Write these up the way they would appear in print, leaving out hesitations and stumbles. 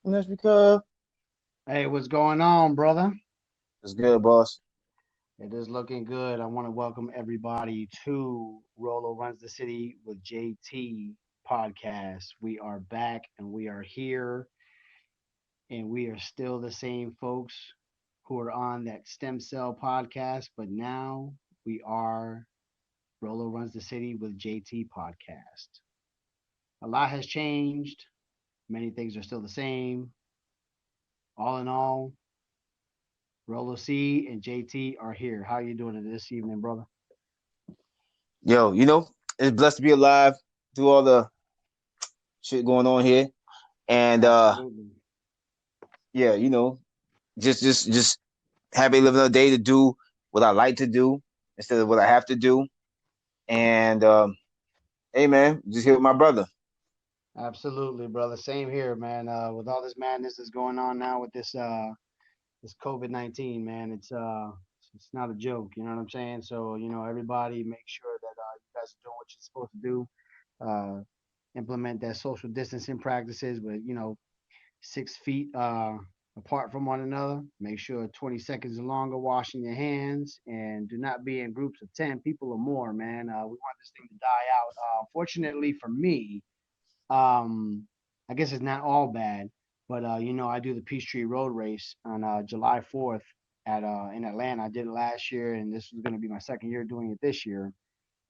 And that's because Hey, what's going on, brother? it's good, boss. It is looking good. I want to welcome everybody to Rolo Runs the City with JT podcast. We are back and we are here, and we are still the same folks who are on that stem cell podcast, but now we are Rolo Runs the City with JT podcast. A lot has changed. Many things are still the same. All in all, Rolo C and JT are here. How you doing this evening, brother? Yo, it's blessed to be alive through all the shit going on here. And Absolutely. yeah, just happy living a day to do what I like to do instead of what I have to do. And hey man, just here with my brother. Absolutely, brother. Same here, man. With all this madness that's going on now with this COVID-19, man, it's not a joke. You know what I'm saying? So everybody make sure that you guys are doing what you're supposed to do. Uh, Implement that social distancing practices with 6 feet apart from one another. Make sure 20 seconds or longer washing your hands, and do not be in groups of 10 people or more, man. We want this thing to die out. Fortunately for me, um, I guess it's not all bad, but I do the Peachtree Road Race on July 4th at in Atlanta. I did it last year, and this was going to be my second year doing it this year,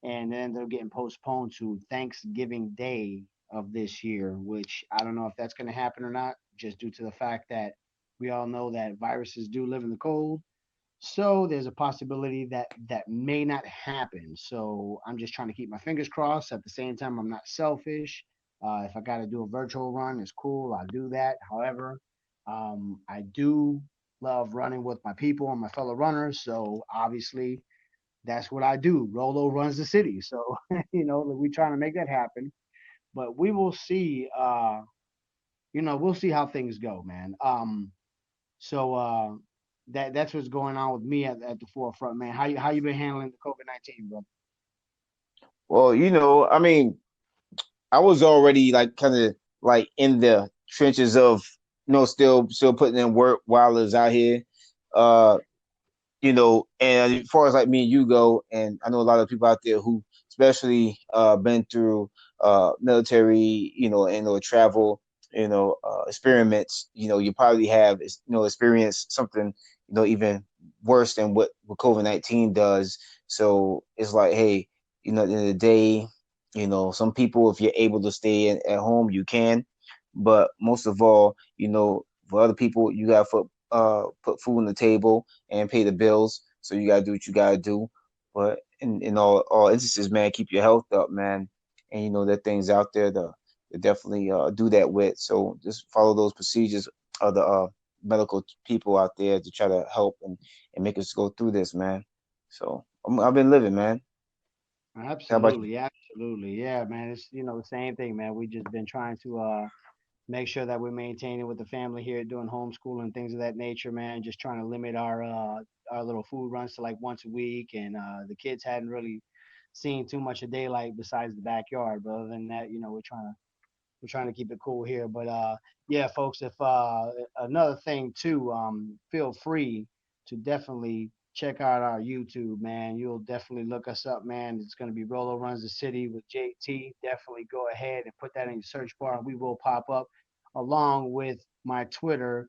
and it ended up getting postponed to Thanksgiving Day of this year, which I don't know if that's going to happen or not, just due to the fact that we all know that viruses do live in the cold. So there's a possibility that that may not happen. So I'm just trying to keep my fingers crossed. At the same time, I'm not selfish. If I got to do a virtual run, it's cool. I'll do that. However, I do love running with my people and my fellow runners. So obviously, that's what I do. Rolo runs the city. So, we're trying to make that happen. But we will see. We'll see how things go, man. So that's what's going on with me at the forefront, man. How you been handling the COVID-19, bro? Well, I mean, I was already like kind of like in the trenches of still putting in work while I was out here. Uh and as far as like me and you go, and I know a lot of people out there who especially been through military, and or travel, experiments, you probably have experienced something, even worse than what COVID-19 does. So it's like, hey, at the end of the day, some people, if you're able to stay at home, you can, but most of all, for other people, you gotta put food on the table and pay the bills. So you gotta do what you gotta do. But in all instances, man, keep your health up, man. And that things out there to definitely do that with. So just follow those procedures of the medical people out there to try to help and make us go through this, man. So I've been living, man. How about you? Absolutely, absolutely, yeah, man. It's the same thing, man. We just been trying to make sure that we're maintaining with the family here, doing homeschool and things of that nature, man. Just trying to limit our little food runs to like once a week, and the kids hadn't really seen too much of daylight besides the backyard. But other than that, we're trying to keep it cool here. But yeah, folks, if another thing too, feel free to definitely check out our YouTube, man. You'll definitely look us up, man. It's going to be Rolo Runs the City with JT. Definitely go ahead and put that in your search bar, and we will pop up along with my Twitter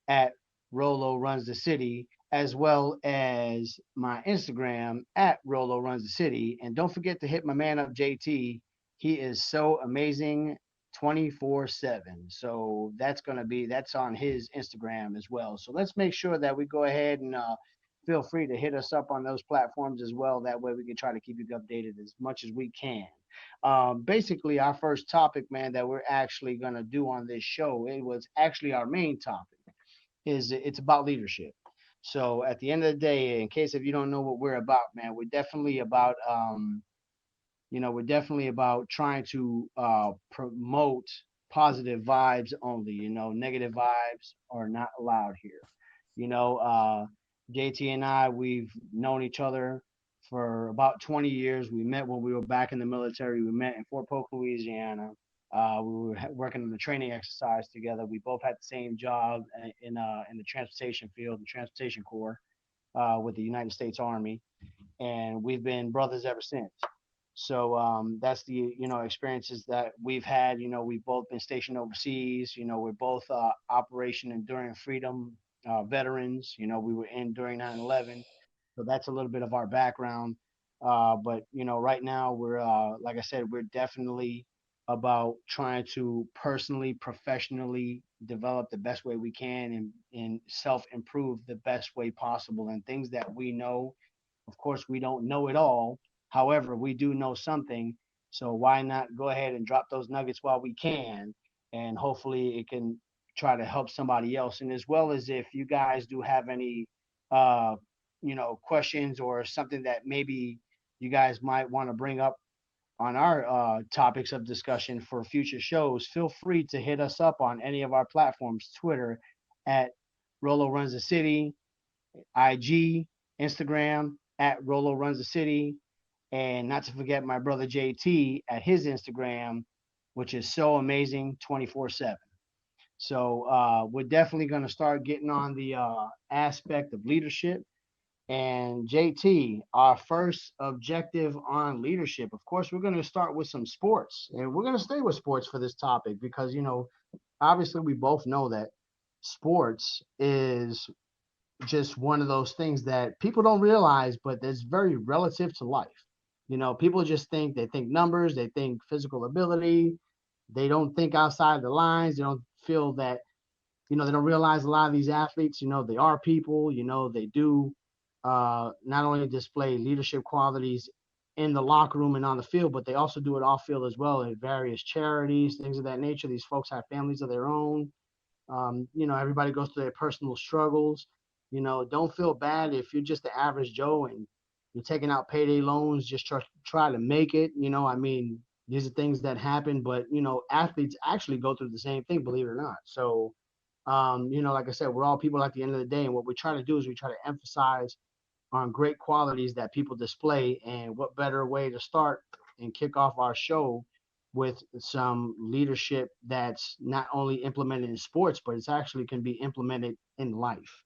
at Rolo Runs the City, as well as my Instagram at Rolo Runs the City. And don't forget to hit my man up, JT. He is so amazing 24/7. So that's on his Instagram as well. So let's make sure that we go ahead and feel free to hit us up on those platforms as well. That way we can try to keep you updated as much as we can. Basically, our first topic, man, that we're actually going to do on this show, it was actually our main topic, is it's about leadership. So at the end of the day, in case if you don't know what we're about, man, we're definitely about trying to promote positive vibes only. Negative vibes are not allowed here. You know, uh, JT and I, we've known each other for about 20 years. We met when we were back in the military. We met in Fort Polk, Louisiana. We were working on the training exercise together. We both had the same job in the transportation field, the transportation corps, with the United States Army, and we've been brothers ever since. So that's the experiences that we've had. We've both been stationed overseas. We're both Operation Enduring Freedom veterans. We were in during 9/11, so that's a little bit of our background. But right now we're like I said, we're definitely about trying to personally, professionally develop the best way we can and self improve the best way possible and things that we know. Of course, we don't know it all. However, we do know something. So why not go ahead and drop those nuggets while we can? And hopefully it can try to help somebody else. And as well as if you guys do have any, uh, questions or something that maybe you guys might want to bring up on our topics of discussion for future shows, feel free to hit us up on any of our platforms, Twitter at Rolo Runs the City, IG, Instagram at Rolo Runs the City, and not to forget my brother JT at his Instagram, which is so amazing 24/7. So we're definitely going to start getting on the aspect of leadership. And JT, our first objective on leadership, of course, we're going to start with some sports, and we're going to stay with sports for this topic because obviously we both know that sports is just one of those things that people don't realize, but that's very relative to life. People just they think numbers, they think physical ability, they don't think outside the lines, they don't feel that, they don't realize a lot of these athletes, they are people, they do not only display leadership qualities in the locker room and on the field, but they also do it off field as well in various charities, things of that nature. These folks have families of their own. Everybody goes through their personal struggles. Don't feel bad if you're just the average Joe and you're taking out payday loans, just try to make it. I mean, these are things that happen, but athletes actually go through the same thing, believe it or not. So, like I said, we're all people at the end of the day, and what we try to do is we try to emphasize on great qualities that people display, and what better way to start and kick off our show with some leadership that's not only implemented in sports, but it's actually can be implemented in life.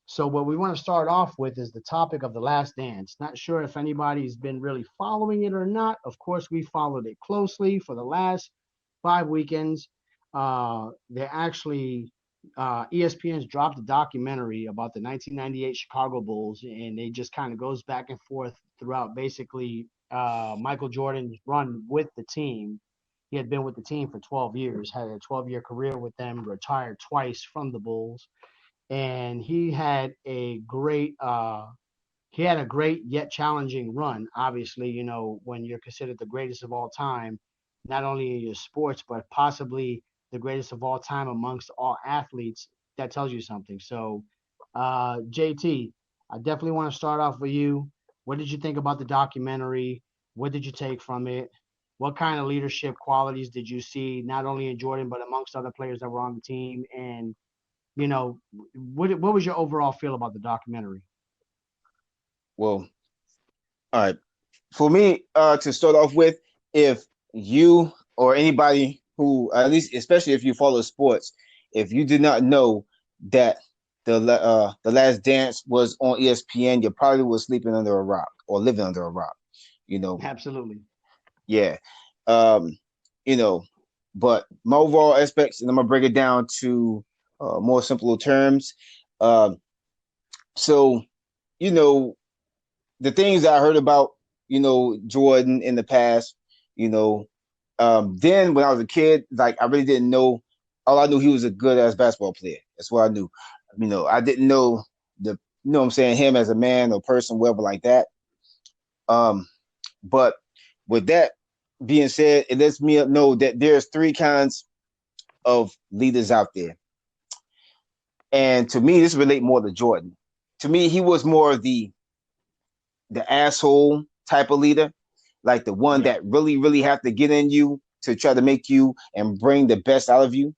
So what we want to start off with is the topic of The Last Dance. Not sure if anybody's been really following it or not. Of course, we followed it closely for the last 5 weekends. They actually ESPN's dropped a documentary about the 1998 Chicago Bulls, and it just kind of goes back and forth throughout basically Michael Jordan's run with the team. He had been with the team for 12 years, had a 12-year career with them, retired twice from the Bulls, and he had a great yet challenging run. Obviously, when you're considered the greatest of all time, not only in your sports but possibly the greatest of all time amongst all athletes, that tells you something. So, JT, I definitely want to start off with you. What did you think about the documentary? What did you take from it? What kind of leadership qualities did you see, not only in Jordan but amongst other players that were on the team? And what was your overall feel about the documentary? Well, all right. For me, to start off with, if you or anybody who, at least, especially if you follow sports, if you did not know that the Last Dance was on ESPN, you probably was sleeping under a rock or living under a rock. You know, Absolutely. yeah. Um, you know, but my overall aspects, and I'm gonna break it down to more simple terms. Um, so you know, the things I heard about, Jordan in the past, you know, then when I was a kid, like I really didn't know. All I knew he was a good ass basketball player. That's what I knew. I didn't know what I'm saying, him as a man or person, whatever like that. Um, but with that being said, it lets me know that there's three kinds of leaders out there. And to me, this relate more to Jordan. To me, he was more of the asshole type of leader, like the one Yeah, that really, really have to get in you to try to make you and bring the best out of you.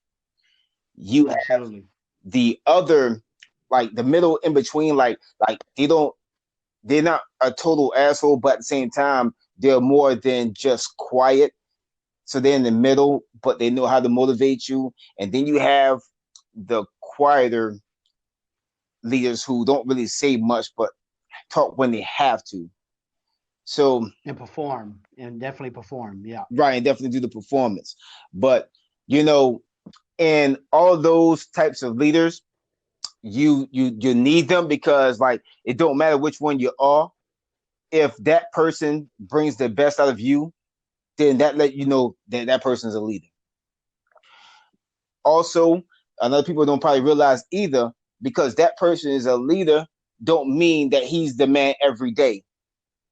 You have absolutely. the other, like the middle in between, like they're not a total asshole, but at the same time, they're more than just quiet. so they're in the middle, but they know how to motivate you. And then you have the quieter leaders who don't really say much, but talk when they have to. So And perform, and definitely perform. Yeah. Ryan definitely do the performance, but you know, in all those types of leaders, you need them because like it don't matter which one you are. If that person brings the best out of you, then that let you know that that person is a leader. Also, another people don't probably realize either, because that person is a leader don't mean that he's the man every day.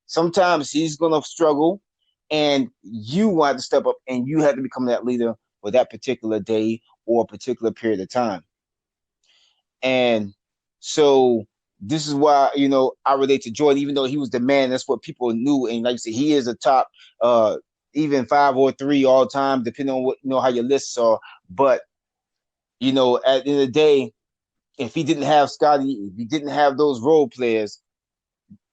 Sometimes he's gonna struggle, and you want to step up and you have to become that leader for that particular day or a particular period of time. And so this is why, I relate to Jordan, even though he was the man, that's what people knew. And like I said, he is a top even 5 or 3 all time, depending on what how your lists are. But at the end of the day, if he didn't have Scotty, if he didn't have those role players,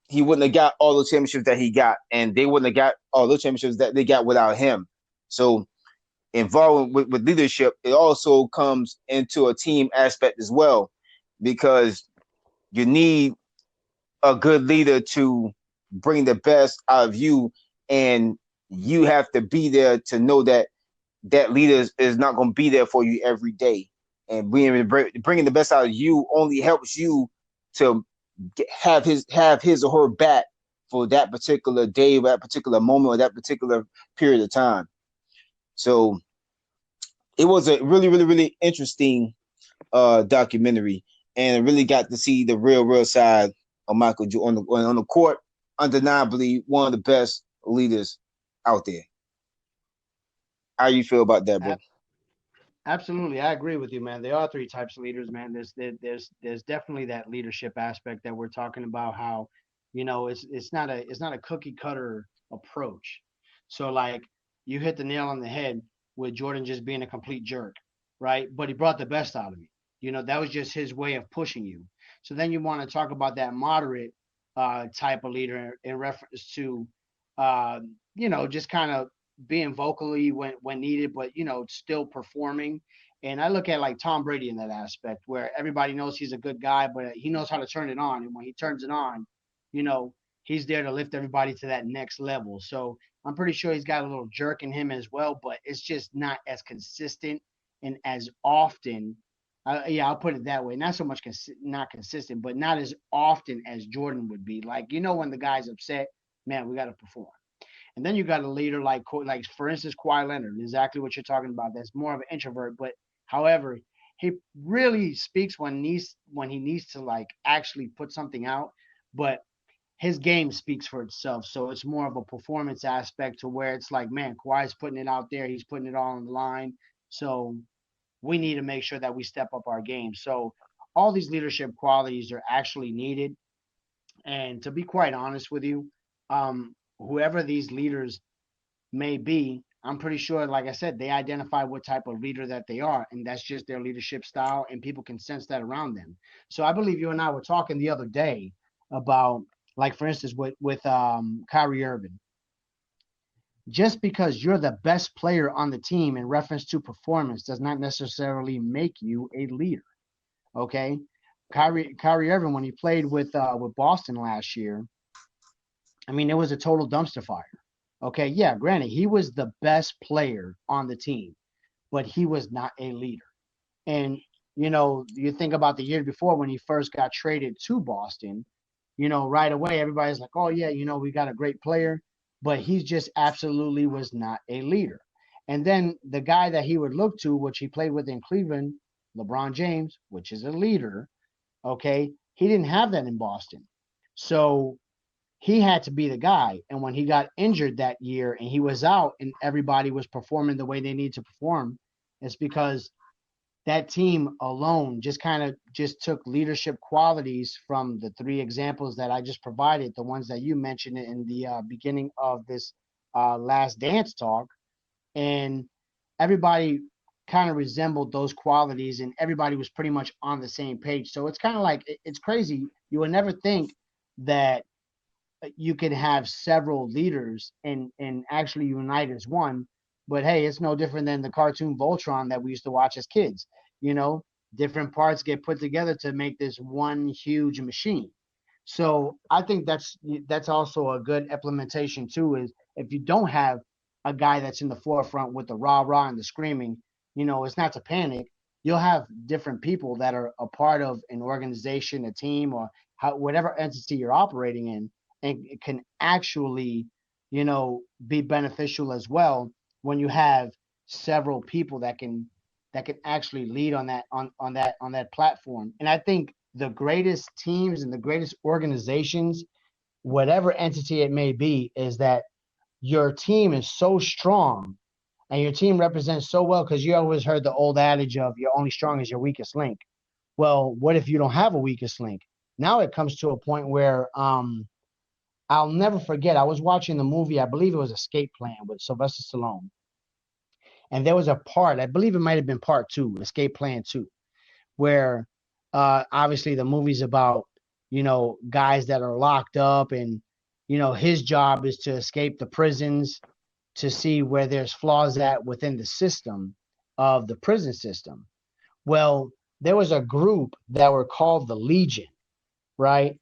he wouldn't have got all the championships that he got, and they wouldn't have got all the championships that they got without him. So involved with leadership, it also comes into a team aspect as well, because you need a good leader to bring the best out of you, and you have to be there to know that that leader is not going to be there for you every day. And bringing the best out of you only helps you to have his or her back for that particular day, that particular moment, or that particular period of time. So it was a really, really, really interesting documentary, and I really got to see the real side of Michael Jordan on the court. Undeniably, one of the best leaders out there. How you feel about that, bro? Absolutely, I agree with you, man. There are three types of leaders, man. There's definitely that leadership aspect that we're talking about. How, it's not a cookie cutter approach. So like you hit the nail on the head with Jordan just being a complete jerk, right? But he brought the best out of you. That was just his way of pushing you. So then you want to talk about that moderate type of leader in reference to, just kind of being vocally when needed, but still performing. And I look at like Tom Brady in that aspect, where everybody knows he's a good guy, but he knows how to turn it on. And when he turns it on, you know, he's there to lift everybody to that next level. So I'm pretty sure he's got a little jerk in him as well, but it's just not as consistent and as often. Yeah, I'll put it that way. Not so much not consistent, but not as often as Jordan would be. Like when the guy's upset, man, we got to perform. And then you got a leader like for instance, Kawhi Leonard, exactly what you're talking about. That's more of an introvert, but however, he really speaks when he needs to like actually put something out. But his game speaks for itself. So it's more of a performance aspect to where it's like, man, Kawhi's putting it out there. He's putting it all on the line. So we need to make sure that we step up our game. So all these leadership qualities are actually needed. And to be quite honest with you, whoever these leaders may be, I'm pretty sure, like I said, they identify what type of leader that they are, and that's just their leadership style, and people can sense that around them. So I believe you and I were talking the other day about, like for instance, with Kyrie Irving. Just because you're the best player on the team in reference to performance does not necessarily make you a leader. Okay, Kyrie Irving, when he played with Boston last year, I mean, it was a total dumpster fire. Okay, yeah, granted, he was the best player on the team, but he was not a leader. And you think about the year before when he first got traded to Boston, right away everybody's like, "Oh yeah, we got a great player," but he just absolutely was not a leader. And then the guy that he would look to, which he played with in Cleveland, LeBron James, which is a leader, okay, he didn't have that in Boston. So he had to be the guy. And when he got injured that year and he was out and everybody was performing the way they need to perform, it's because that team alone just kind of just took leadership qualities from the three examples that I just provided, the ones that you mentioned in the beginning of this last dance talk, and everybody kind of resembled those qualities and everybody was pretty much on the same page. So it's kind of like it's crazy. You would never think that you can have several leaders and actually unite as one. But hey, it's no different than the cartoon Voltron that we used to watch as kids. You know, different parts get put together to make this one huge machine. So I think that's also a good implementation too. Is if you don't have a guy that's in the forefront with the rah rah and the screaming, it's not to panic. You'll have different people that are a part of an organization, a team, or whatever entity you're operating in, and it can actually, be beneficial as well when you have several people that can actually lead on that platform. And I think the greatest teams and the greatest organizations, whatever entity it may be, is that your team is so strong and your team represents so well, because you always heard the old adage of you're only strong as your weakest link. Well, what if you don't have a weakest link? Now it comes to a point where I'll never forget. I was watching the movie, I believe it was Escape Plan with Sylvester Stallone. And there was a part, I believe it might have been part two, Escape Plan 2, where obviously the movie's about, guys that are locked up, and, his job is to escape the prisons to see where there's flaws at within the system of the prison system. Well, there was a group that were called the Legion, right?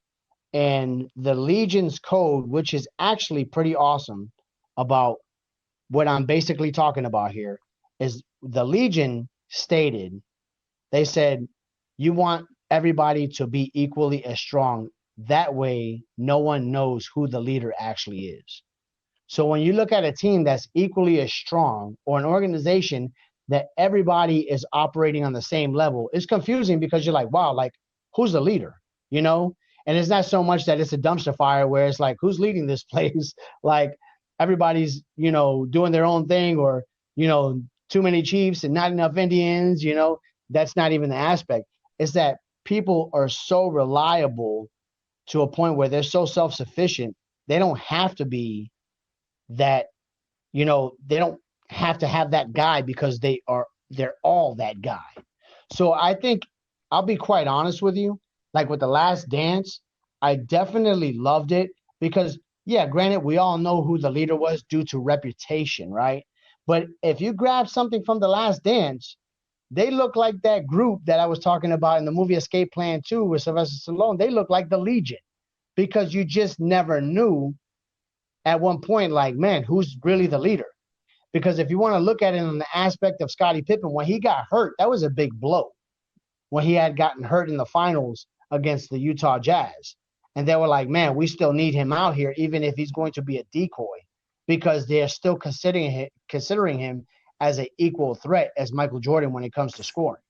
And the Legion's code, which is actually pretty awesome about what I'm basically talking about here, is the Legion stated, they said, you want everybody to be equally as strong. That way, no one knows who the leader actually is. So when you look at a team that's equally as strong, or an organization that everybody is operating on the same level, it's confusing because you're like, wow, like, who's the leader? You know? And it's not so much that it's a dumpster fire where it's like, who's leading this place? Like, everybody's, doing their own thing, or, too many Chiefs and not enough Indians, that's not even the aspect. It's that people are so reliable to a point where they're so self-sufficient. They don't have to be that, they don't have to have that guy because they're all that guy. So I think, I'll be quite honest with you, like with The Last Dance, I definitely loved it because, yeah, granted, we all know who the leader was due to reputation, right? But if you grab something from The Last Dance, they look like that group that I was talking about in the movie Escape Plan 2 with Sylvester Stallone. They look like the Legion, because you just never knew at one point, like, man, who's really the leader? Because if you want to look at it in the aspect of Scottie Pippen, when he got hurt, that was a big blow. When he had gotten hurt in the finals against the Utah Jazz. And they were like, man, we still need him out here, even if he's going to be a decoy, because they're still considering him as an equal threat as Michael Jordan when it comes to scoring.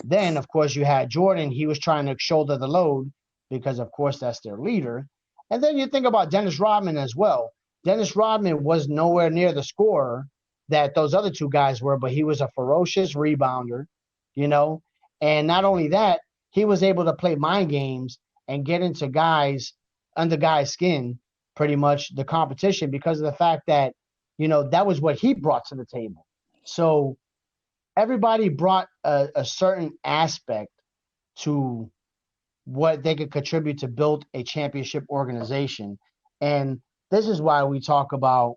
Then, of course, you had Jordan. He was trying to shoulder the load because, of course, that's their leader. And then you think about Dennis Rodman as well. Dennis Rodman was nowhere near the scorer that those other two guys were, but he was a ferocious rebounder, And not only that, he was able to play mind games and get into under guys' skin, pretty much the competition, because of the fact that, that was what he brought to the table. So everybody brought a certain aspect to what they could contribute to build a championship organization. And this is why we talk about,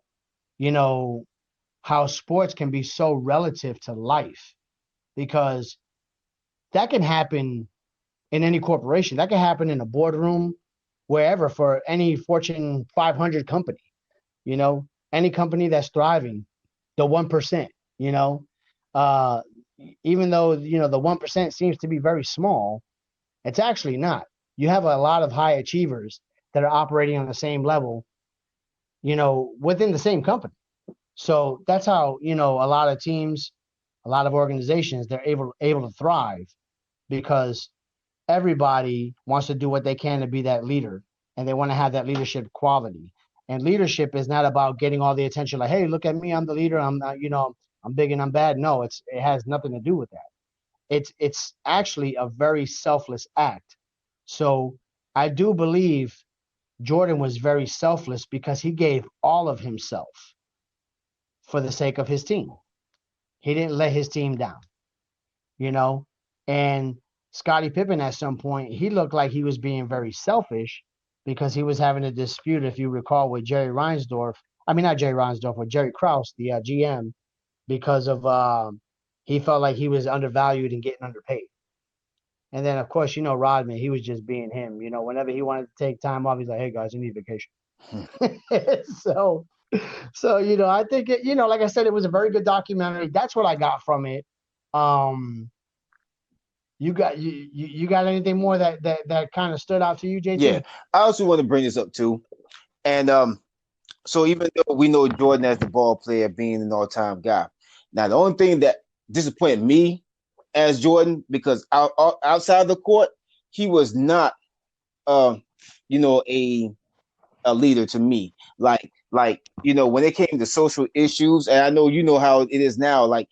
how sports can be so relative to life, because that can happen in any corporation. That can happen in a boardroom, wherever, for any Fortune 500 company, any company that's thriving, the 1%, even though, the 1% seems to be very small, it's actually not. You have a lot of high achievers that are operating on the same level, within the same company. So that's how, a lot of teams, a lot of organizations, they're able to thrive, because everybody wants to do what they can to be that leader, and they want to have that leadership quality. And leadership is not about getting all the attention, like, hey, look at me, I'm the leader, I'm not, I'm big and I'm bad. No, it has nothing to do with that. It's actually a very selfless act. So I do believe Jordan was very selfless, because he gave all of himself for the sake of his team. He didn't let his team down, and Scottie Pippen, at some point, he looked like he was being very selfish, because he was having a dispute, if you recall, with Jerry Reinsdorf. I mean, not Jerry Reinsdorf, with Jerry Krause, the GM, because of he felt like he was undervalued and getting underpaid. And then of course, Rodman, he was just being him. Whenever he wanted to take time off, he's like, "Hey guys, I need vacation." so I think like I said, it was a very good documentary. That's what I got from it. Um, you got anything more that kind of stood out to you, Yeah, JT? I also want to bring this up too. And so even though we know Jordan as the ball player being an all-time guy, now the only thing that disappointed me as Jordan, because outside the court, he was not, uh, a leader to me. When it came to social issues, and I know how it is now. Like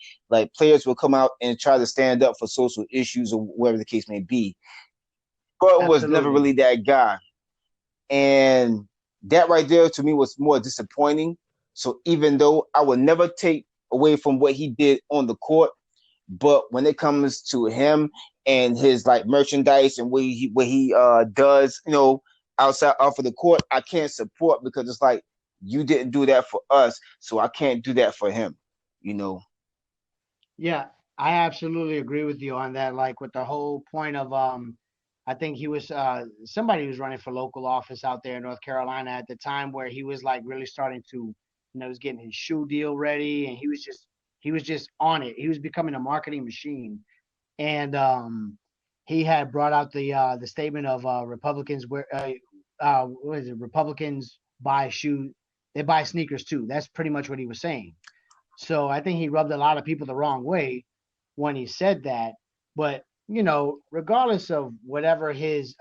players will come out and try to stand up for social issues or whatever the case may be. Jordan was never Absolutely. really that guy, and that right there to me was more disappointing. So even though I would never take away from what he did on the court, but when it comes to him and his like merchandise and what he does, outside off of the court, I can't support because it's like you didn't do that for us, so I can't do that for him. You know. Yeah, I absolutely agree with you on that. Like with the whole point of I think he was somebody who was running for local office out there in North Carolina at the time where he was like really starting to, he was getting his shoe deal ready and he was just on it. He was becoming a marketing machine. And he had brought out the statement of Republicans where what is it? Republicans buy shoes, they buy sneakers too. That's pretty much what he was saying. So I think he rubbed a lot of people the wrong way when he said that. But regardless of whatever his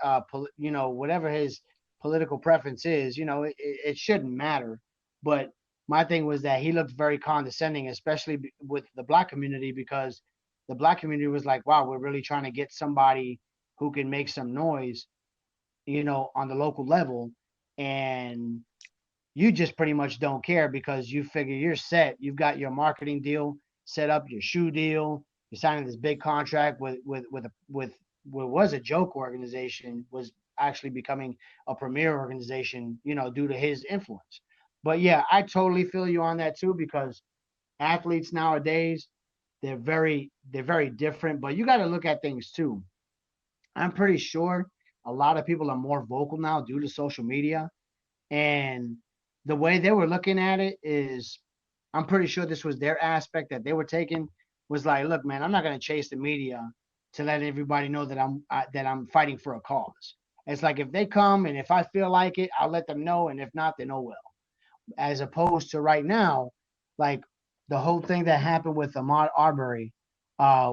political preference is, it shouldn't matter. But my thing was that he looked very condescending, especially with the black community, because the black community was like, "Wow, we're really trying to get somebody who can make some noise, on the local level," and you just pretty much don't care because you figure you're set. You've got your marketing deal set up, your shoe deal. You're signing this big contract with what was a joke organization was actually becoming a premier organization, due to his influence. But yeah, I totally feel you on that too because athletes nowadays they're very different. But you got to look at things too. I'm pretty sure a lot of people are more vocal now due to social media and the way they were looking at it is, I'm pretty sure this was their aspect that they were taking was like, look, man, I'm not going to chase the media to let everybody know that I'm fighting for a cause. It's like if they come and if I feel like it, I'll let them know, and if not, then oh well. As opposed to right now, like the whole thing that happened with Ahmaud Arbery,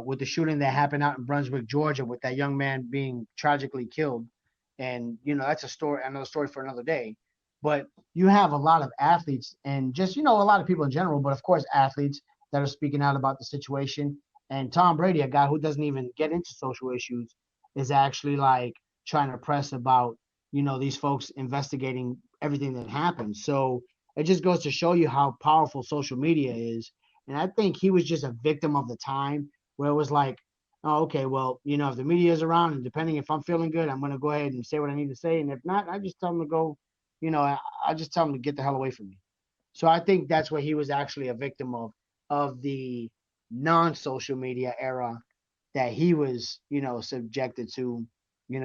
with the shooting that happened out in Brunswick, Georgia, with that young man being tragically killed, and that's another story for another day. But you have a lot of athletes and just a lot of people in general, but of course athletes that are speaking out about the situation. And Tom Brady, a guy who doesn't even get into social issues, is actually like trying to press about these folks investigating everything that happened. So it just goes to show you how powerful social media is. And I think he was just a victim of the time where it was like, oh, okay, well, if the media is around and depending if I'm feeling good, I'm going to go ahead and say what I need to say. And if not, I just tell them to go, I just tell them to get the hell away from me. So I think that's what he was actually a victim of the non-social media era that he was, subjected to,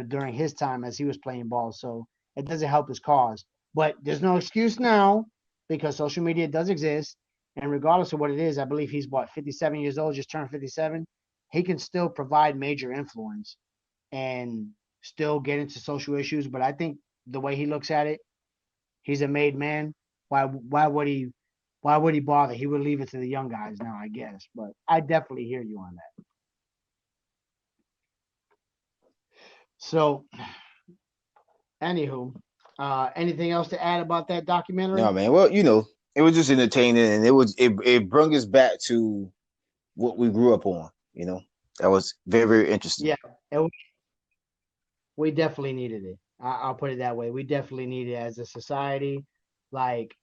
during his time as he was playing ball. So it doesn't help his cause. But there's no excuse now because social media does exist. And regardless of what it is, I believe he's 57 years old, just turned 57. He can still provide major influence and still get into social issues. But I think the way he looks at it, he's a made man. Why would he bother? He would leave it to the young guys now, I guess. But I definitely hear you on that. So, anywho, anything else to add about that No, documentary? man. Well, it was just entertaining, and it brought us back to what we grew up on. That was very, very interesting. Yeah, we definitely needed it. I'll put it that way. We definitely needed it as a society. Like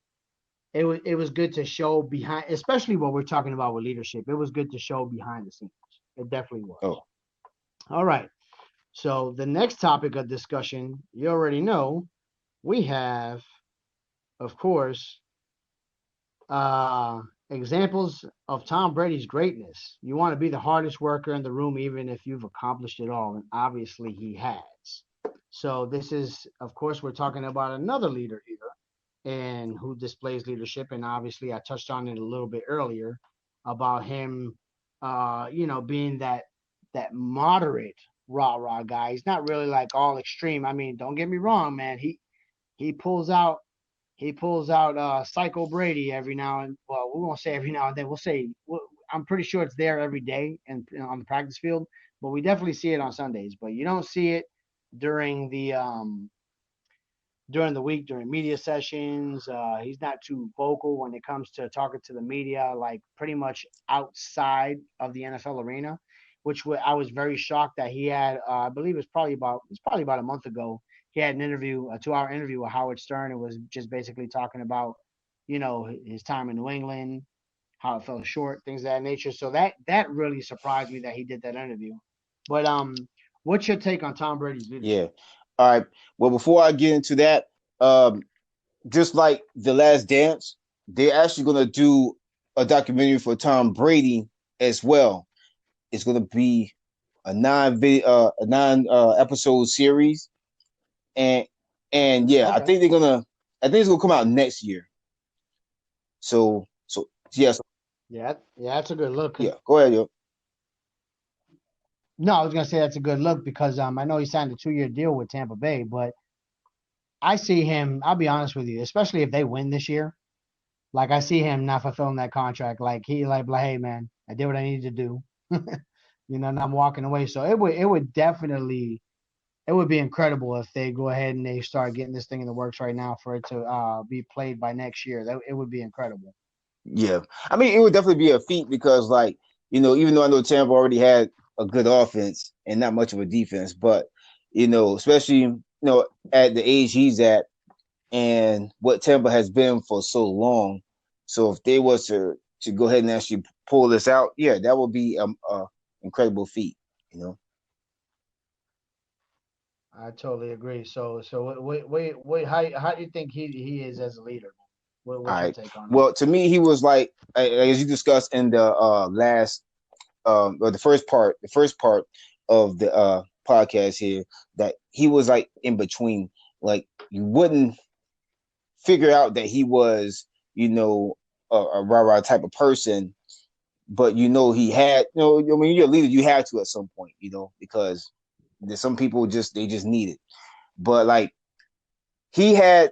it was good to show behind, especially what we're talking about with leadership. It was good to show behind the scenes. It definitely was. Oh, All right. So the next topic of discussion, you already know, we have, of course, examples of Tom Brady's greatness. You want to be the hardest worker in the room, even if you've accomplished it all. And obviously, he has. So, this is, of course, we're talking about another leader here and who displays leadership. And obviously, I touched on it a little bit earlier about him, being that moderate rah rah guy. He's not really like all extreme. I mean, don't get me wrong, man. He pulls out Psycho Brady every now and well, we won't say every now and then. We'll say I'm pretty sure it's there every day and on the practice field, but we definitely see it on Sundays. But you don't see it during the week during media sessions. He's not too vocal when it comes to talking to the media, like pretty much outside of the NFL arena, which I was very shocked that he had. I believe it's probably about a month ago. He had an interview, a 2-hour interview with Howard Stern. It was just basically talking about, his time in New England, how it fell short, things of that nature. So that really surprised me that he did that interview. But what's your take on Tom Brady's Yeah. leadership? All right. Well, before I get into that, um, just like The Last Dance, they're actually gonna do a documentary for Tom Brady as well. It's gonna be a nine episode series, and yeah, Okay. I think it's gonna come out next year. So yes, Yeah, yeah, that's a good look. yeah. Go ahead, yo. No, I was gonna say that's a good look because I know he signed a 2-year deal with Tampa Bay, but I see him. I'll be honest with you, especially if they win this year. Like I see him not fulfilling that contract. Like he like, hey man, I did what I needed to do. And I'm walking away. So it would definitely it would be incredible if they go ahead and they start getting this thing in the works right now for it to be played by next year. That it would be incredible. Yeah, I mean, it would definitely be a feat because, like, even though I know Tampa already had a good offense and not much of a defense, but especially at the age he's at and what Tampa has been for so long. So if they was to go ahead and actually pull this out, yeah, that would be a incredible feat. You know. I totally agree. So wait, how do you think he is as a leader? All What's your right. take on him? Well, to me, he was like, as you discussed in the last or the first part of the podcast here, that he was like in between. Like you wouldn't figure out that he was, a rah rah type of person, but he had, when you're a leader, you have to at some point, because there's some people they just need it. But like he had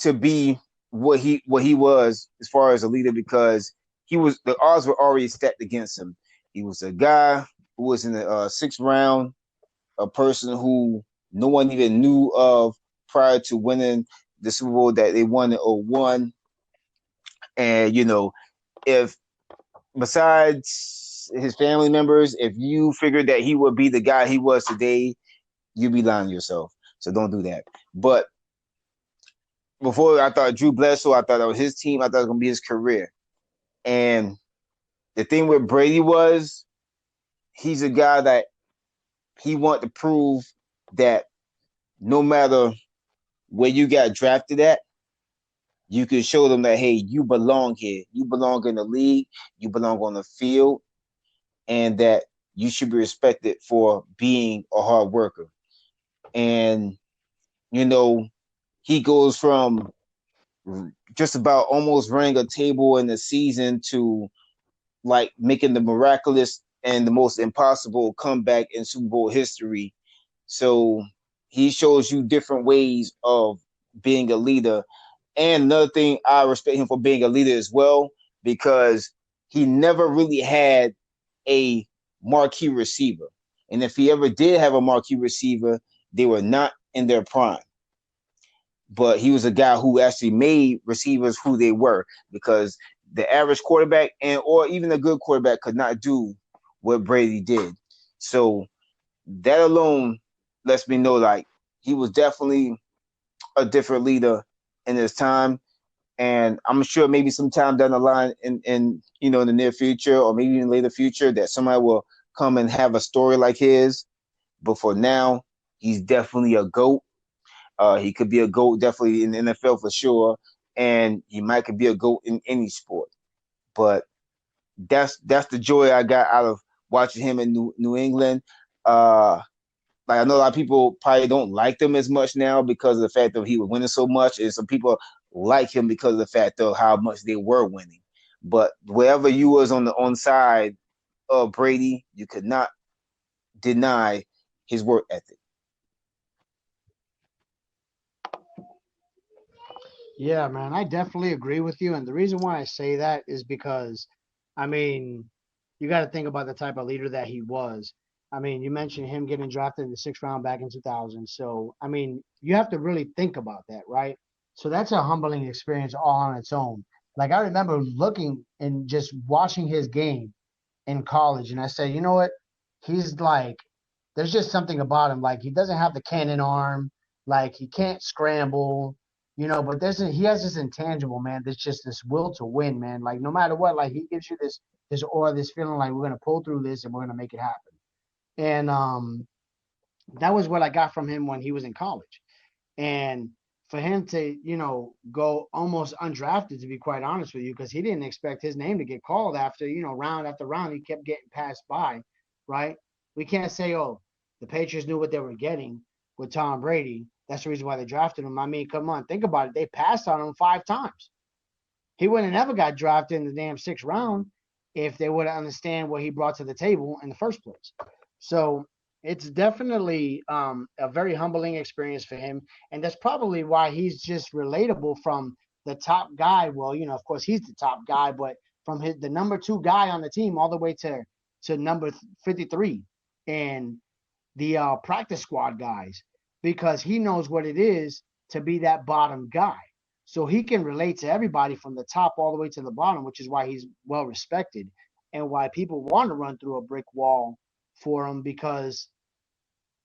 to be what he was as far as a leader because the odds were already stacked against him. He was a guy who was in the sixth round, a person who no one even knew of prior to winning the Super Bowl that they won in '01. And if besides his family members, if you figured that he would be the guy he was today, you'd be lying to yourself. So don't do that. But before I thought Drew Bledsoe, I thought that was his team. I thought it was gonna be his career. And the thing with Brady was he's a guy that he wanted to prove that no matter where you got drafted at, you can show them that hey, you belong here. You belong in the league. You belong on the field, and that you should be respected for being a hard worker. And he goes from just about almost running a table in the season to like making the miraculous and the most impossible comeback in Super Bowl history. So he shows you different ways of being a leader. And another thing, I respect him for being a leader as well, because he never really had a marquee receiver. And if he ever did have a marquee receiver, they were not in their prime. But he was a guy who actually made receivers who they were, because the average quarterback or even a good quarterback could not do what Brady did. So that alone lets me know like he was definitely a different leader in his time. And I'm sure maybe sometime down the line in the near future or maybe in later future that somebody will come and have a story like his. But for now, he's definitely a GOAT. He could be a GOAT definitely in the NFL for sure. And he might could be a GOAT in any sport. But that's the joy I got out of watching him in New England. Uh, like I know a lot of people probably don't like him as much now because of the fact that he was winning so much, and some people like him because of the fact of how much they were winning. But wherever you was on the on side of Brady, you could not deny his work ethic. Yeah, man, I definitely agree with you. And the reason why I say that is because, I mean, you got to think about the type of leader that he was. I mean, you mentioned him getting drafted in the sixth round back in 2000. So, I mean, you have to really think about that, right? So that's a humbling experience all on its own. Like, I remember looking and just watching his game in college, and I said, you know what? He's like, there's just something about him. Like, he doesn't have the cannon arm, like, he can't scramble, but he has this intangible, man. There's just this will to win, man. Like, no matter what, like, he gives you this aura, this feeling like we're gonna pull through this and we're gonna make it happen. And that was what I got from him when he was in college. And for him to, go almost undrafted, to be quite honest with you, because he didn't expect his name to get called after, round after round, he kept getting passed by, right? We can't say, oh, the Patriots knew what they were getting with Tom Brady. That's the reason why they drafted him. I mean, come on, think about it. They passed on him 5 times. He wouldn't have never got drafted in the damn sixth round if they would understand what he brought to the table in the first place. So it's definitely a very humbling experience for him, and that's probably why he's just relatable from the top guy. Well, of course he's the top guy, but from the number two guy on the team all the way to number 53 and the practice squad guys, because he knows what it is to be that bottom guy. So he can relate to everybody from the top all the way to the bottom, which is why he's well respected and why people want to run through a brick wall for him because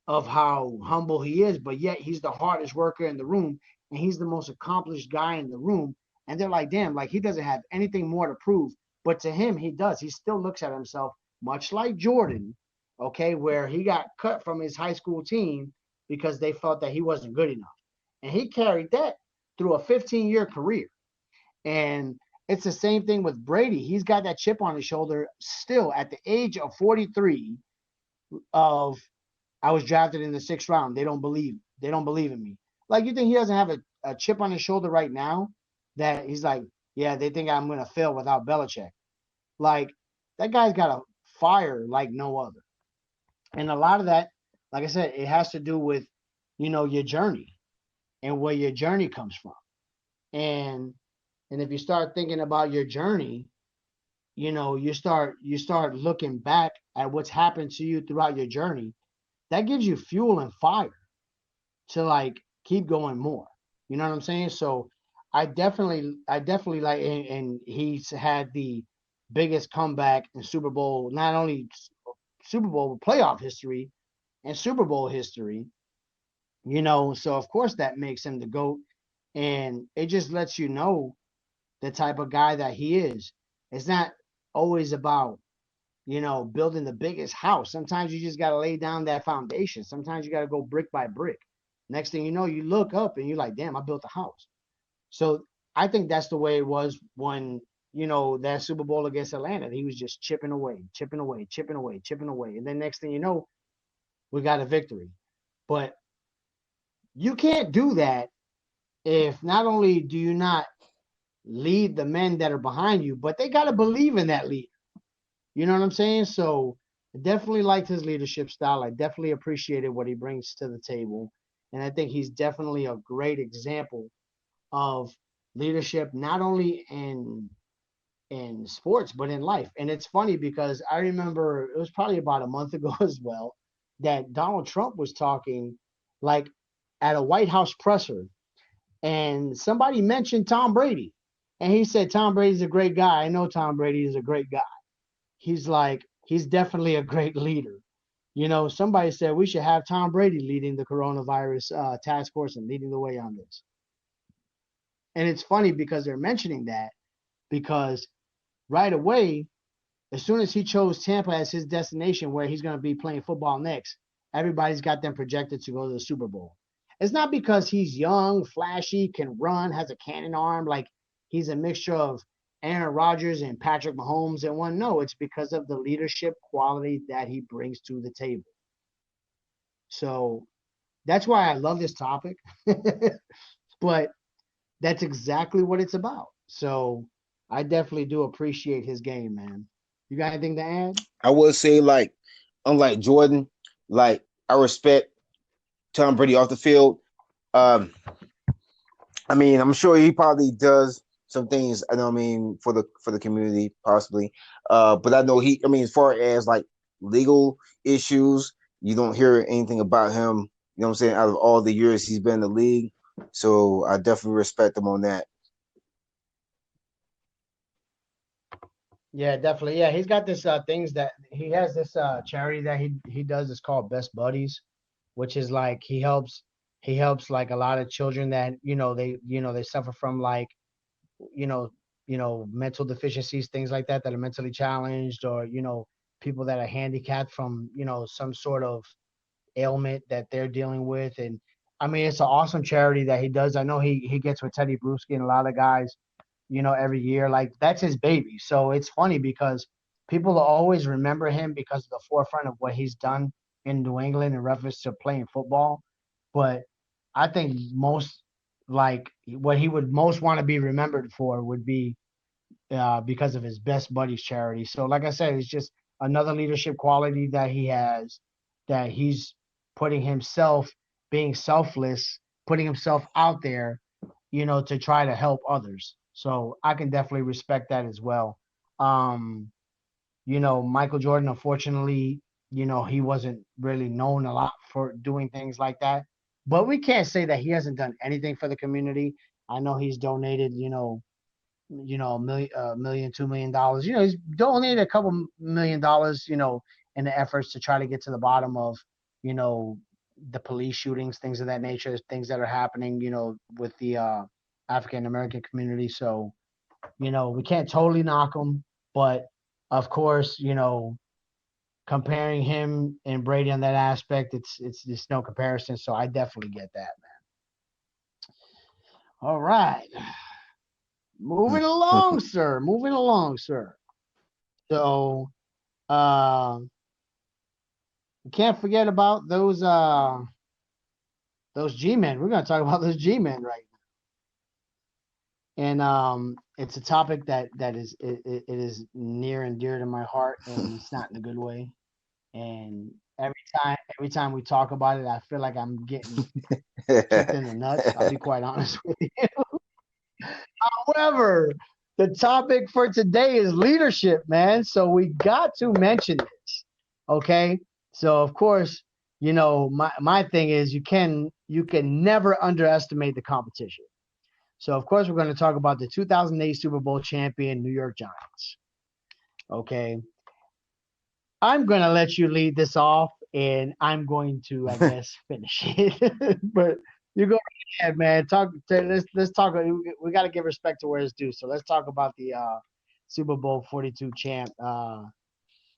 of how humble he is. But yet he's the hardest worker in the room and he's the most accomplished guy in the room. And they're like, damn, like he doesn't have anything more to prove. But to him, he does. He still looks at himself much like Jordan, okay, where he got cut from his high school team because they felt that he wasn't good enough. And he carried that through a 15-year career. And it's the same thing with Brady. He's got that chip on his shoulder still at the age of 43 of I was drafted in the sixth round. They don't believe. They don't believe in me. Like you think he doesn't have a chip on his shoulder right now that he's like, yeah, they think I'm gonna fail without Belichick. Like that guy's got a fire like no other. And a lot of that, like I said, it has to do with, your journey and where your journey comes from. And and if you start thinking about your journey, you start looking back at what's happened to you throughout your journey. That gives you fuel and fire to like keep going more. You know what I'm saying? So I definitely like, and he's had the biggest comeback in Super Bowl, not only Super Bowl playoff history and Super Bowl history. So of course that makes him the GOAT, and it just lets you know the type of guy that he is. It's not always about building the biggest house. Sometimes you just got to lay down that foundation. Sometimes you got to go brick by brick. Next thing you know, you look up and you're like, damn, I built a house. So I think that's the way it was when, that Super Bowl against Atlanta. He was just chipping away, chipping away, chipping away, chipping away. And then next thing you know, we got a victory. But you can't do that if not only do you not lead the men that are behind you, but they got to believe in that lead. You know what I'm saying? So I definitely liked his leadership style. I definitely appreciated what he brings to the table. And I think he's definitely a great example of leadership, not only in sports, but in life. And it's funny because I remember it was probably about a month ago as well that Donald Trump was talking like at a White House presser and somebody mentioned Tom Brady. And he said, Tom Brady's a great guy. I know Tom Brady is a great guy. He's like, he's definitely a great leader. Somebody said we should have Tom Brady leading the coronavirus task force and leading the way on this. And it's funny because they're mentioning that because right away, as soon as he chose Tampa as his destination where he's going to be playing football next, everybody's got them projected to go to the Super Bowl. It's not because he's young, flashy, can run, has a cannon arm. Like he's a mixture of Aaron Rodgers and Patrick Mahomes and one. No, it's because of the leadership quality that he brings to the table. So that's why I love this topic. But that's exactly what it's about. So I definitely do appreciate his game, man. You got anything to add? I would say like, unlike Jordan, like I respect Tom Brady off the field. Um, I mean, I'm sure he probably does some things. I know. I mean, for the community, possibly. But I know he. I mean, as far as like legal issues, you don't hear anything about him. You know what I'm saying? Out of all the years he's been in the league, so I definitely respect him on that. Yeah, definitely. Yeah, he's got this things that he has this charity that he does. It's called Best Buddies, which is like he helps like a lot of children that they suffer from like you know mental deficiencies, things like that are mentally challenged, or people that are handicapped from some sort of ailment that they're dealing with. And I mean, it's an awesome charity that he does. I know he gets with Teddy Bruschi and a lot of guys, every year. Like that's his baby. So it's funny because people will always remember him because of the forefront of what he's done in New England in reference to playing football. But I think most like what he would most want to be remembered for would be because of his Best Buddies charity. So like I said, it's just another leadership quality that he has, that he's putting himself, being selfless, putting himself out there, to try to help others. So I can definitely respect that as well. Um, Michael Jordan, unfortunately, he wasn't really known a lot for doing things like that. But we can't say that he hasn't done anything for the community. I know he's donated, a million, $2 million. He's donated a couple $1 million, in the efforts to try to get to the bottom of, you know, the police shootings, things of that nature, things that are happening, with the African American community. So, we can't totally knock him, but of course, comparing him and Brady on that aspect, it's just no comparison. So I definitely get that, man. All right. Moving along, sir. Moving along, sir. So uh we can't forget about those G men. We're gonna talk about those G men right now. And it's a topic that is it is near and dear to my heart, and it's not in a good way. And every time we talk about it, I feel like I'm getting kicked in the nuts. I'll be quite honest with you. However, the topic for today is leadership, man. So we got to mention this. Okay. So of course, my thing is you can never underestimate the competition. So of course we're going to talk about the 2008 Super Bowl champion New York Giants. Okay. I'm going to let you lead this off, and I'm going to, I guess, finish it. But you go ahead, man. Let's talk. We got to give respect to where it's due. So let's talk about the Super Bowl 42 champ,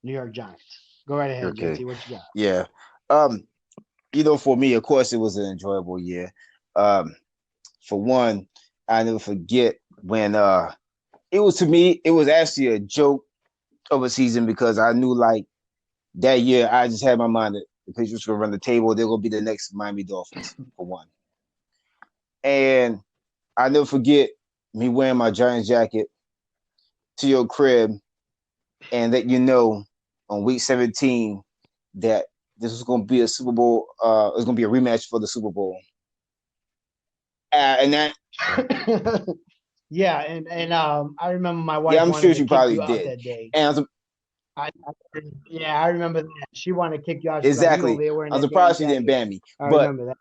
New York Giants. Go right ahead, Okay. JT. What you got? Yeah. Um, for me, of course, it was an enjoyable year. For one, I never forget when it was, to me, it was actually a joke of a season, because I knew like that year I just had my mind that the Patriots were gonna run the table. They're gonna be the next Miami Dolphins, for one. And I never forget me wearing my Giants jacket to your crib, and that on week 17 that this was going to be a Super Bowl. It was going to be a rematch for the Super Bowl. And that, Yeah, and I remember my yeah, wife I'm wanted sure to she kick probably you out did. that day. And Yeah, I remember that. She wanted to kick you out. She's like, you over exactly, there wearing I'm that damn surprised she didn't jacket. ban me. I But remember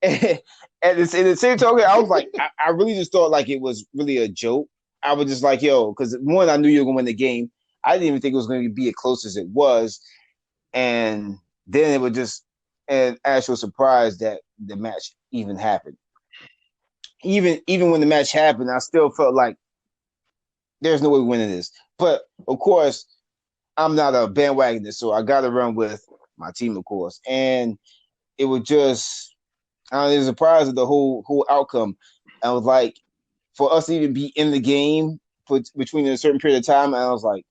that. at the same token, I was like, I really just thought like it was really a joke. I was just like, yo, because one, I knew you were going to win the game. I didn't even think it was going to be as close as it was. And then it was just an actual surprise that the match even happened. Even when the match happened, I still felt like there's no way we're winning this. But of course, I'm not a bandwagoner, so I got to run with my team, of course. And it was just, it was a surprise of the whole outcome. I was like, for us to even be in the game between a certain period of time, and I was like,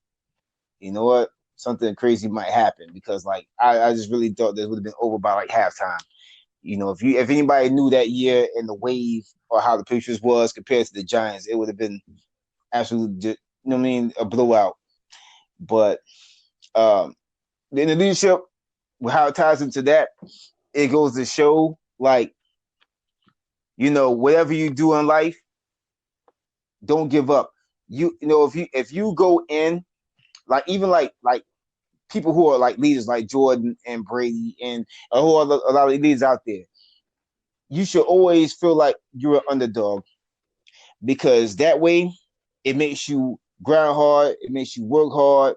you know what, something crazy might happen because like I just really thought this would have been over by like halftime. You know, if anybody knew that year and the wave or how the Patriots was compared to the Giants, it would have been absolutely, you know what I mean, a blowout. But um, in the leadership, how it ties into that, it goes to show like, you know, whatever you do in life, don't give up. You know, if you go in like even like people who are like leaders like Jordan and Brady and who are a lot of leaders out there, you should always feel like you're an underdog because that way it makes you grind hard, it makes you work hard,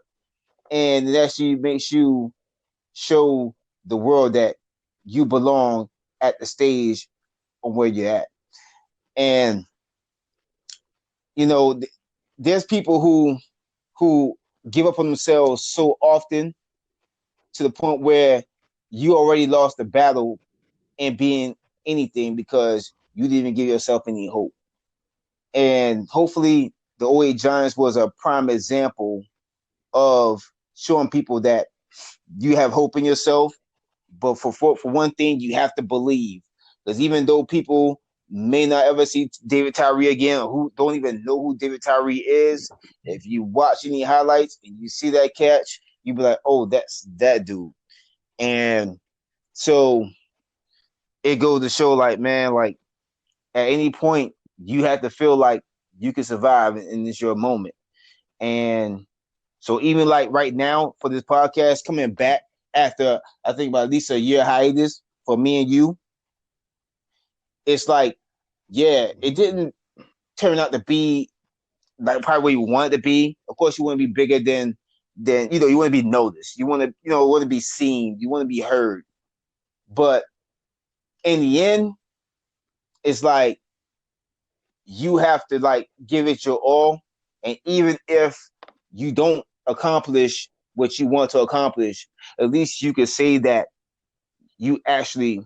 and it actually makes you show the world that you belong at the stage of where you're at. And you know, there's people who give up on themselves so often to the point where you already lost the battle in being anything because you didn't even give yourself any hope. And hopefully, the '08 Giants was a prime example of showing people that you have hope in yourself. But for one thing, you have to believe because even though people may not ever see David Tyree again, or who don't even know who David Tyree is, if you watch any highlights and you see that catch, you be like, "Oh, that's that dude." And so it goes to show, like, man, like at any point you have to feel like you can survive, and it's your moment. And so even like right now for this podcast coming back after I think about at least a year hiatus for me and you, it's like, yeah, it didn't turn out to be like probably where you want it to be. Of course, you want to be bigger than you know, you want to be noticed. You want to, you know, want to be seen. You want to be heard. But in the end, it's like you have to like give it your all. And even if you don't accomplish what you want to accomplish, at least you can say that you actually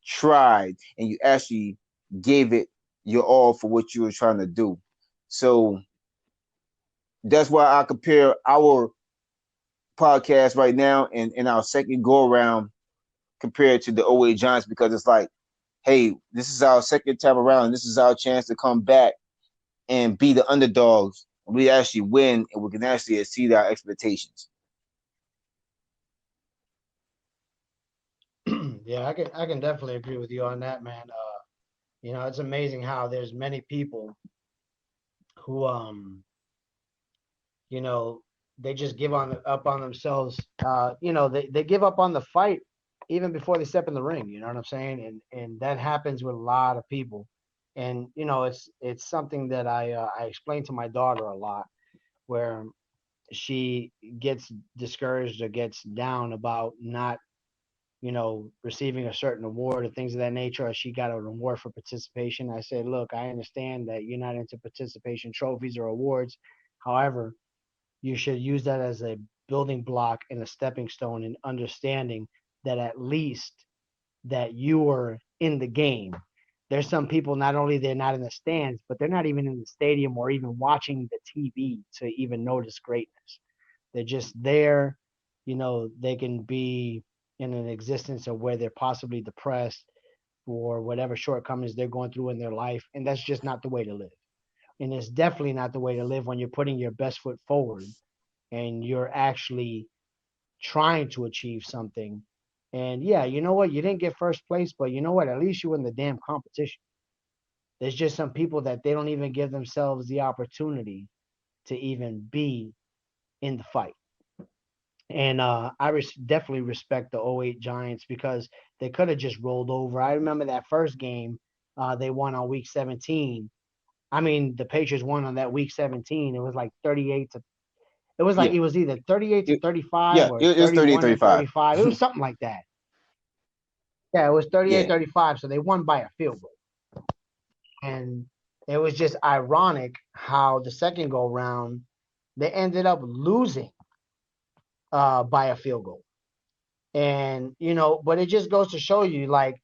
tried and you actually gave it your all for what you were trying to do. So that's why I compare our podcast right now and our second go around compared to the '08 Giants because it's like, hey, this is our second time around. And this is our chance to come back and be the underdogs. We actually win and we can actually exceed our expectations. Yeah, I can definitely agree with you on that, man. It's amazing how there's many people who you know, they just give on up on themselves. They give up on the fight even before they step in the ring. You know what I'm saying? And that happens with a lot of people. And it's something that I explain to my daughter a lot, where she gets discouraged or gets down about not receiving a certain award or things of that nature, or she got an award for participation. I said, look, I understand that you're not into participation trophies or awards. However, you should use that as a building block and a stepping stone in understanding that at least that you are in the game. There's some people, not only they're not in the stands, but they're not even in the stadium or even watching the TV to even notice greatness. They're just there. They can be in an existence of where they're possibly depressed for whatever shortcomings they're going through in their life. And that's just not the way to live. And it's definitely not the way to live when you're putting your best foot forward and you're actually trying to achieve something. And yeah, you know what? You didn't get first place, but you know what? At least you win the damn competition. There's just some people that they don't even give themselves the opportunity to even be in the fight. And definitely respect the '08 Giants because they could have just rolled over. I remember that first game they won on week 17. I mean, the Patriots won on that week 17. It was like 38 to it was like Yeah. it was either 38 to It, 35 yeah, or it was 30 31 to 35. 35. It was something like that. Yeah, it was 38 Yeah. 35. So they won by a field goal. And it was just ironic how the second go round they ended up losing by a field goal. And but it just goes to show you like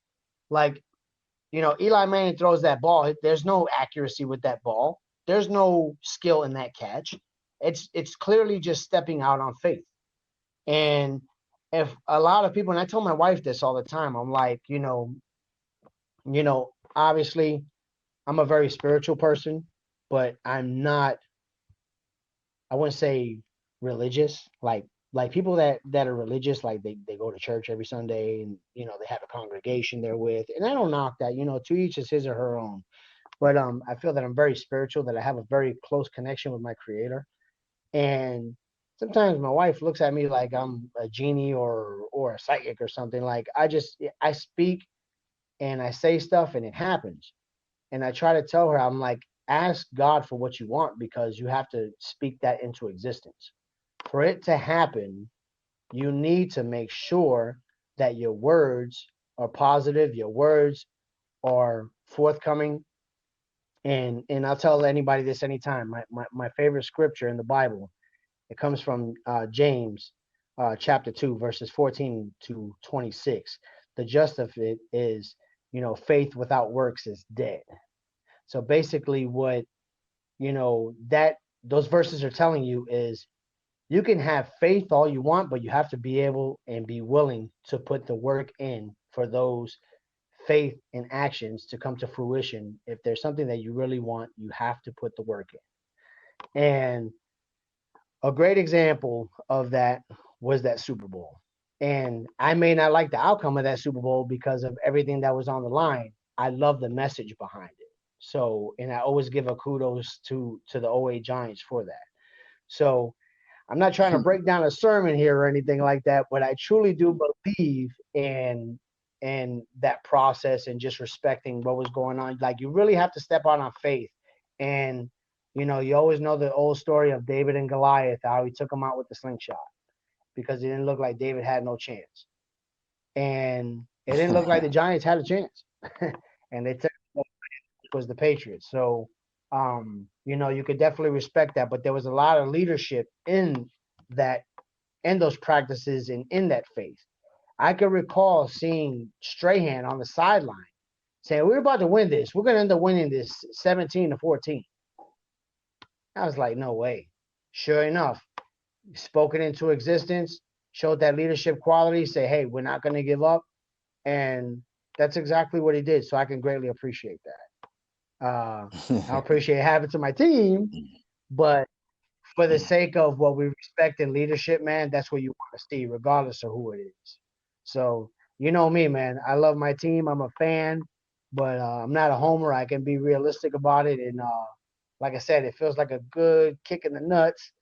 Eli Manning throws that ball. There's no accuracy with that ball. there's no skill in that catch. It's clearly just stepping out on faith. And if a lot of people, and I tell my wife this all the time, I'm like, obviously I'm a very spiritual person, but I'm not, I wouldn't say religious. Like people that are religious, like they go to church every Sunday and they have a congregation they're with. And I don't knock that, to each is his or her own. But I feel that I'm very spiritual, that I have a very close connection with my creator. And sometimes my wife looks at me like I'm a genie or a psychic or something. Like I speak and I say stuff and it happens. And I try to tell her, I'm like, ask God for what you want because you have to speak that into existence. For it to happen, you need to make sure that your words are positive, your words are forthcoming. And I'll tell anybody this anytime. My favorite scripture in the Bible, it comes from James chapter 2, verses 14 to 26. The gist of it is, faith without works is dead. So basically, what that those verses are telling you is you can have faith all you want, but you have to be able and be willing to put the work in for those faith and actions to come to fruition. If there's something that you really want, you have to put the work in. And a great example of that was that Super Bowl. And I may not like the outcome of that Super Bowl because of everything that was on the line. I love the message behind it. So, and I always give a kudos to the OA Giants for that. So, I'm not trying to break down a sermon here or anything like that, but I truly do believe in that process and just respecting what was going on. Like you really have to step out on faith. And you always know the old story of David and Goliath, how he took him out with the slingshot because it didn't look like David had no chance. And it didn't look like the Giants had a chance. And they took was the Patriots. So you could definitely respect that. But there was a lot of leadership that in those practices and in that faith. I can recall seeing Strahan on the sideline saying, "We're about to win this. We're going to end up winning this 17-14." I was like, "No way." Sure enough, spoke it into existence, showed that leadership quality, say, "Hey, we're not going to give up." And that's exactly what he did. So I can greatly appreciate that. I appreciate having to my team, but for the sake of what we respect in leadership, man, that's what you want to see, regardless of who it is. So, you know me, man. I love my team. I'm a fan, but I'm not a homer. I can be realistic about it. And like I said, it feels like a good kick in the nuts,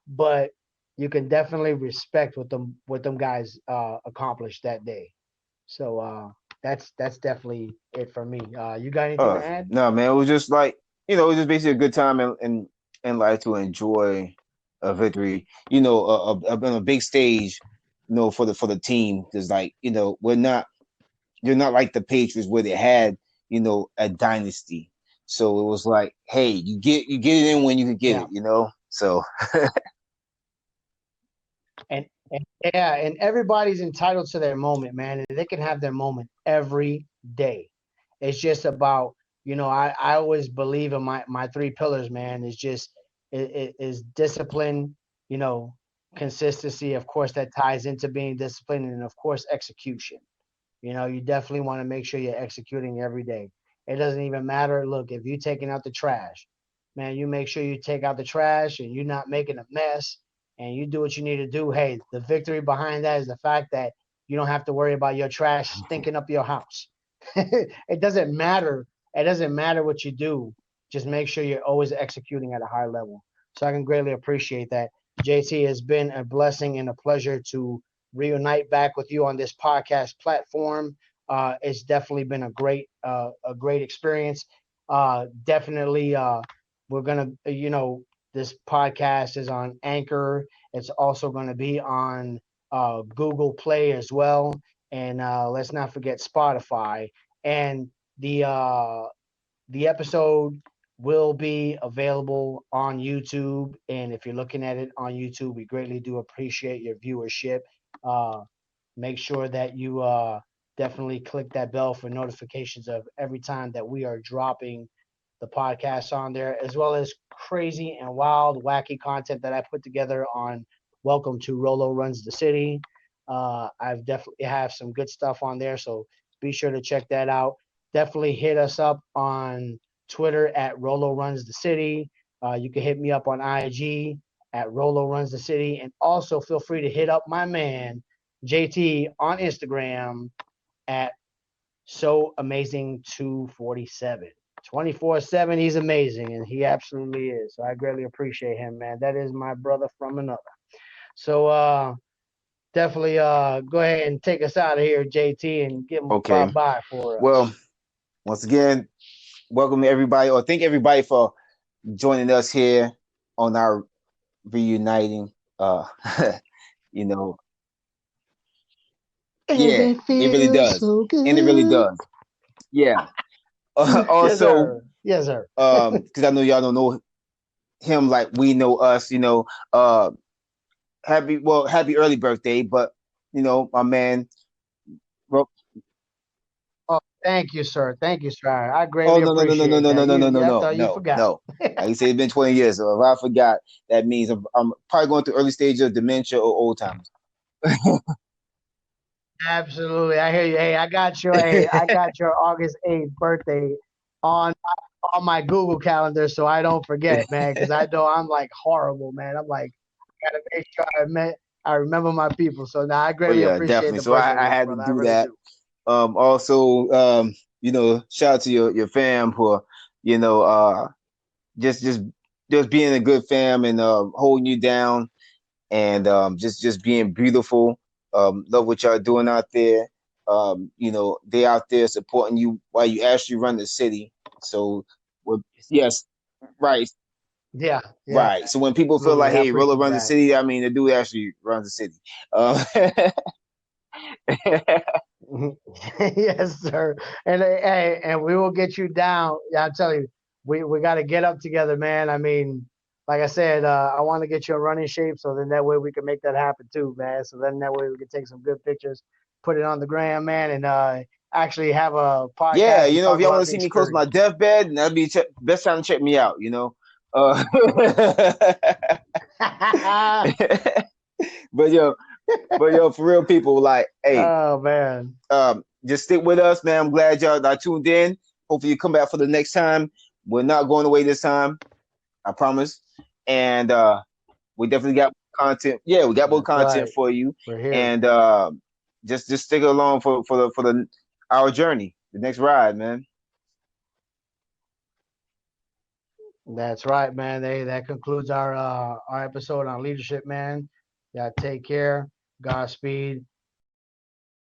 but you can definitely respect what them guys accomplished that day. So that's definitely it for me. You got anything to add? No, man, it was just like, it was just basically a good time and like to enjoy a victory, on a big stage, for the team. Because like, you're not like the Patriots where they had, a dynasty. So it was like, hey, you get it in when you can get Yeah. it. So And yeah, and everybody's entitled to their moment, man. And they can have their moment every day. It's just about, I always believe in my three pillars, man. Is just it is discipline, you know, consistency. Of course, that ties into being disciplined, and of course, execution. You definitely want to make sure you're executing every day. It doesn't even matter. Look, if you're taking out the trash, man, you make sure you take out the trash and you're not making a mess and you do what you need to do. Hey, the victory behind that is the fact that you don't have to worry about your trash stinking up your house. It doesn't matter. It doesn't matter what you do. Just make sure you're always executing at a high level. So I can greatly appreciate that. JT, has been a blessing and a pleasure to reunite back with you on this podcast platform. It's definitely been a great experience. Definitely, we're gonna, this podcast is on Anchor. It's also going to be on Google Play as well, and let's not forget Spotify. And the uh, the episode will be available on YouTube. And if you're looking at it on YouTube, we greatly do appreciate your viewership. Uh, Make sure that you definitely click that bell for notifications of every time that we are dropping the podcast on there, as well as crazy and wild, wacky content that I put together on Welcome to Rolo Runs the City. I've definitely have some good stuff on there, so be sure to check that out. Definitely hit us up on Twitter at Rolo Runs the City. You can hit me up on IG at Rolo Runs the City, and also feel free to hit up my man JT on Instagram at So Amazing 247. 24/7, he's amazing, and he absolutely is. So I greatly appreciate him, man. That is my brother from another. So definitely go ahead and take us out of here, JT, and give him Okay. bye for us. Well, once again, welcome everybody, or thank everybody for joining us here on our reuniting. You know, yeah, it really does, so and it really does. Yeah. Also, yes, sir. because I know y'all don't know him like we know us. Happy early birthday, but my man. Oh, thank you, sir. Thank you, sir. I Oh greatly no no no no no appreciate no no that. no no no I no thought you no forgot. no. Like you said, it's been 20 years. So if I forgot, that means I'm probably going through early stages of dementia or old timers. Absolutely, I hear you. Hey, I got your August 8th birthday on my Google calendar, so I don't forget, man. Because I know I'm like horrible, man. I'm like, I gotta make sure I remember my people. So now I Oh greatly yeah, appreciate definitely. the So I, birthday I wish, had to brother. I do really that. do. Also, shout out to your fam for you know just just just being a good fam and holding you down and just being beautiful. Love what y'all doing out there. They out there supporting you while you actually run the city. So, yes, right, Yeah, yeah, right. So when people feel absolutely. like, I hey, Rilla appreciate runs the that. city, I mean, the dude actually runs the city. Yes, sir. And hey, and we will get you down. Yeah, I'm telling you, we got to get up together, man. I mean, like I said, I want to get you in running shape, so then that way we can make that happen too, man. So then that way we can take some good pictures, put it on the gram, man, and actually have a Yeah, podcast and if talk y'all want about to the see me close to my experience. deathbed, that'd be best time to check me out. Uh, but yo, for real people, like, hey, Oh man, just stick with us, man. I'm glad y'all are tuned in. Hopefully, you come back for the next time. We're not going away this time, I promise. And we definitely got content. Yeah, we got more that's content right. for you. We're here. And just stick along for our journey, the next ride, man. That's right, man. That concludes our episode on leadership, man. Yeah, take care. Godspeed.